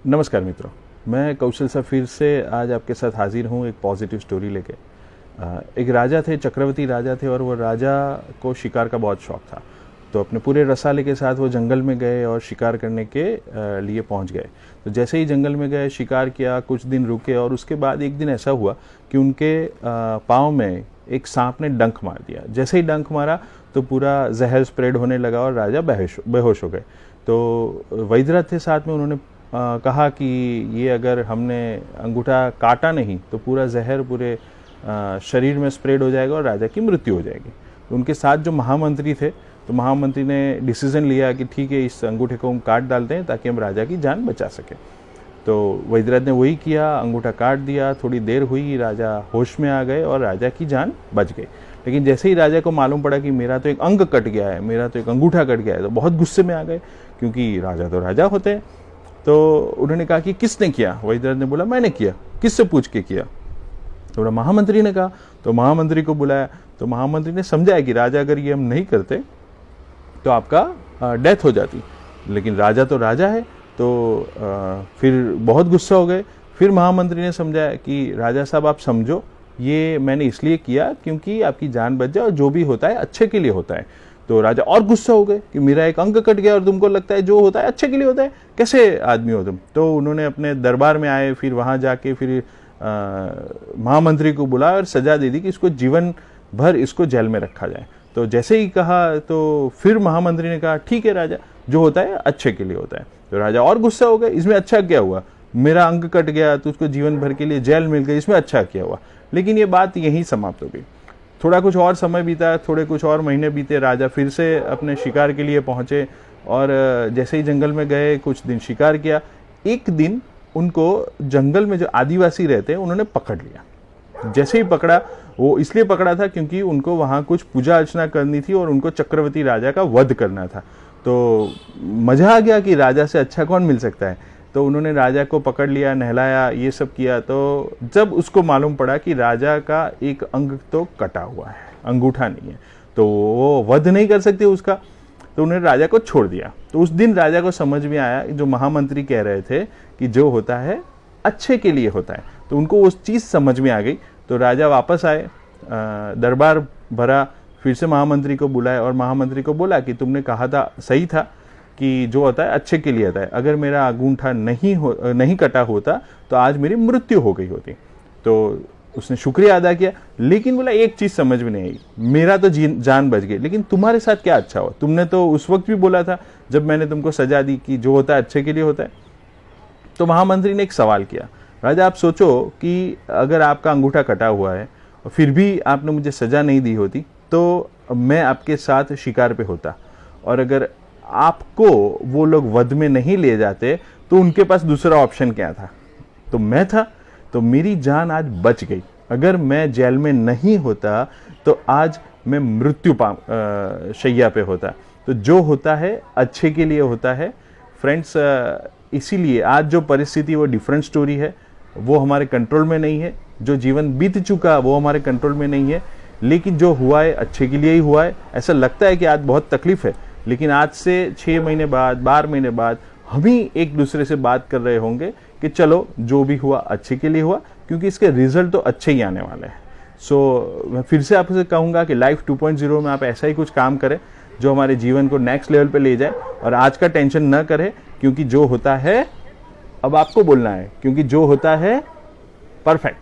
नमस्कार मित्रों, मैं कौशल सा फिर से आज आपके साथ हाजिर हूँ एक पॉजिटिव स्टोरी लेके। एक राजा थे, चक्रवर्ती राजा थे, और वो राजा को शिकार का बहुत शौक था। तो अपने पूरे रसाले के साथ वो जंगल में गए और शिकार करने के लिए पहुंच गए। तो जैसे ही जंगल में गए, शिकार किया, कुछ दिन रुके, और उसके बाद एक दिन ऐसा हुआ कि उनके पाँव में एक सांप ने डंक मार दिया। जैसे ही डंक मारा तो पूरा जहर स्प्रेड होने लगा और राजा बेहोश हो गए। तो वैद्यराज थे साथ में, उन्होंने कहा कि ये अगर हमने अंगूठा काटा नहीं तो पूरा जहर पूरे शरीर में स्प्रेड हो जाएगा और राजा की मृत्यु हो जाएगी। तो उनके साथ जो महामंत्री थे, तो महामंत्री ने डिसीजन लिया कि ठीक है, इस अंगूठे को हम काट डालते हैं ताकि हम राजा की जान बचा सकें। तो वैद्यराज ने वही किया, अंगूठा काट दिया। थोड़ी देर हुई, राजा होश में आ गए और राजा की जान बच गई। लेकिन जैसे ही राजा को मालूम पड़ा कि मेरा तो एक अंग कट गया है, मेरा तो एक अंगूठा कट गया है, तो बहुत गुस्से में आ गए, क्योंकि राजा तो राजा होते हैं। तो उन्होंने कहा कि किसने किया? वैद्यराज ने बोला मैंने किया। किससे पूछ के किया? तो महामंत्री ने कहा। तो महामंत्री को बुलाया। तो महामंत्री ने समझाया कि राजा अगर ये हम नहीं करते तो आपका डेथ हो जाती, लेकिन राजा तो राजा है। तो फिर बहुत गुस्सा हो गए। फिर महामंत्री ने समझाया कि राजा साहब आप समझो, ये मैंने इसलिए किया क्योंकि आपकी जान बच जाए, और जो भी होता है अच्छे के लिए होता है। तो राजा और गुस्सा हो गए कि मेरा एक अंग कट गया और तुमको लगता है जो होता है अच्छे के लिए होता है, कैसे आदमी हो तुम? तो उन्होंने अपने दरबार में आए, फिर वहां जाके फिर महामंत्री को बुलाया और सजा दे दी कि इसको जीवन भर इसको जेल में रखा जाए। तो जैसे ही कहा तो फिर महामंत्री ने कहा ठीक है राजा, जो होता है अच्छे के लिए होता है। तो राजा और गुस्सा हो गए, इसमें अच्छा क्या हुआ? मेरा अंग कट गया तो उसको जीवन भर के लिए जेल मिल गई, इसमें अच्छा क्या हुआ? लेकिन ये बात यहीं समाप्त हो गई। थोड़ा कुछ और समय बीता, थोड़े कुछ और महीने बीते, राजा फिर से अपने शिकार के लिए पहुंचे, और जैसे ही जंगल में गए, कुछ दिन शिकार किया। एक दिन उनको जंगल में जो आदिवासी रहते हैं उन्होंने पकड़ लिया। जैसे ही पकड़ा, वो इसलिए पकड़ा था क्योंकि उनको वहां कुछ पूजा अर्चना करनी थी और उनको चक्रवर्ती राजा का वध करना था। तो मजा आ गया कि राजा से अच्छा कौन मिल सकता है। तो उन्होंने राजा को पकड़ लिया, नहलाया, ये सब किया। तो जब उसको मालूम पड़ा कि राजा का एक अंग तो कटा हुआ है, अंगूठा नहीं है, तो वो वध नहीं कर सकते उसका, तो उन्होंने राजा को छोड़ दिया। तो उस दिन राजा को समझ में आया जो महामंत्री कह रहे थे कि जो होता है अच्छे के लिए होता है, तो उनको वो चीज़ समझ में आ गई। तो राजा वापस आए, दरबार भरा, फिर से महामंत्री को बुलाया और महामंत्री को बोला कि तुमने कहा था, सही था कि जो होता है अच्छे के लिए होता है। अगर मेरा अंगूठा नहीं कटा होता तो आज मेरी मृत्यु हो गई होती। तो उसने शुक्रिया अदा किया, लेकिन बोला एक चीज समझ में नहीं आई, मेरा तो जान बच गई, लेकिन तुम्हारे साथ क्या अच्छा हुआ? तुमने तो उस वक्त भी बोला था जब मैंने तुमको सजा दी कि जो होता है अच्छे के लिए होता है। तो महामंत्री ने एक सवाल किया, राजा आप सोचो कि अगर आपका अंगूठा कटा हुआ है और फिर भी आपने मुझे सजा नहीं दी होती तो मैं आपके साथ शिकार पे होता, और अगर आपको वो लोग वध में नहीं ले जाते तो उनके पास दूसरा ऑप्शन क्या था? तो मैं था। तो मेरी जान आज बच गई। अगर मैं जेल में नहीं होता तो आज मैं मृत्यु शैया पे होता। तो जो होता है अच्छे के लिए होता है फ्रेंड्स। इसीलिए आज जो परिस्थिति वो डिफरेंट स्टोरी है, वो हमारे कंट्रोल में नहीं है। जो जीवन बीत चुका वो हमारे कंट्रोल में नहीं है, लेकिन जो हुआ है अच्छे के लिए ही हुआ है। ऐसा लगता है कि आज बहुत तकलीफ है, लेकिन आज से 6 महीने बाद, 12 महीने बाद हम ही एक दूसरे से बात कर रहे होंगे कि चलो जो भी हुआ अच्छे के लिए हुआ, क्योंकि इसके रिजल्ट तो अच्छे ही आने वाले हैं। सो मैं फिर से आपसे कहूँगा कि लाइफ 2.0 में आप ऐसा ही कुछ काम करें जो हमारे जीवन को नेक्स्ट लेवल पे ले जाए, और आज का टेंशन न करें, क्योंकि जो होता है, अब आपको बोलना है, क्योंकि जो होता है परफेक्ट।